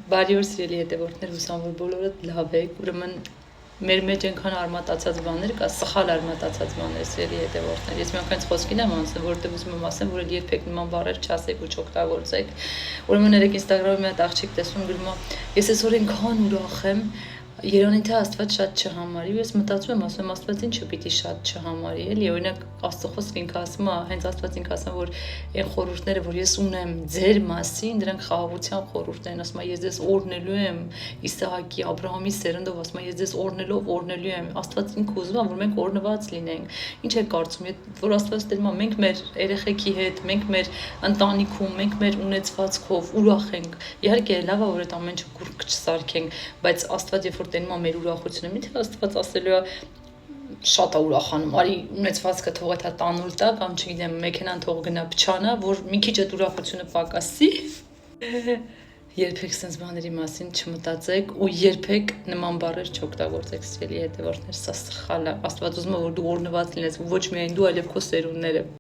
Բարի օր սիրելի հետևորդներ, հուսամ որ բոլորը լավ եք, ուրեմն մեր մեջ այնքան արմատացած բաներ կա, սխալ արմատացած բաներ սիրելի հետևորդներ։ Ես միանգամից խոսքին եմ անցնում, որովհետև ուզում եմ ասեմ, որ երբեք նման բառեր չասեք ու չօգտագործեք։ Ուրեմն երեք Instagram-ում մի հատ աղջիկ տեսնում գրում է, ես այսօր այնքան ուրախ եմ, Երանի թե Աստված շատ չհամարի, ու ես մտածում եմ, ասում եմ Աստված ինչը պիտի շատ չհամարի, էլի, օրինակ Աստծո խոսքը ինքը ասում է, հենց Աստված ինքը ասում որ այն խորհուրդները, որ ես ունեմ ձեր մասին, դրանք խաղաղության խորհուրդներ են, ասում է ես ձեզ օրհնելու եմ Իսահակի, Աբրահամի սերնդով, ասում է ես ձեզ օրհնելու եմ, Աստված ինքը ուզում է, որ մենք օրհնված լինենք։ Ինչ եք կարծում, որ Աստված դերում է, մենք մեր երեխեքի հետ, մենք մեր ընտանիքում, մենք մեր ունեցվածքով ուրախ ենք։ Իհարկե լավ է որ այդ ամեն ինչը կուրկ չսարքենք, բայց Աստված երբ որ տենում է մեր ուրախությունը, միթե Աստված ասելու է շատ է ուրախանում, արի ունեցվածքը թող այդ տանուլ տա կամ չգիտեմ, մեքենան թող գնա փչանա, որ մի քիչ այդ ուրախությունը պակասի։ Երբեք sense բաների մասին չմտածեք ու երբեք նման բառեր չօգտագործեք սիրելի հետևորդներ, սա սխալ է։ Աստված ուզում է որ դու օրհնված լինես, ոչ միայն դու, այլև քո սերունդները։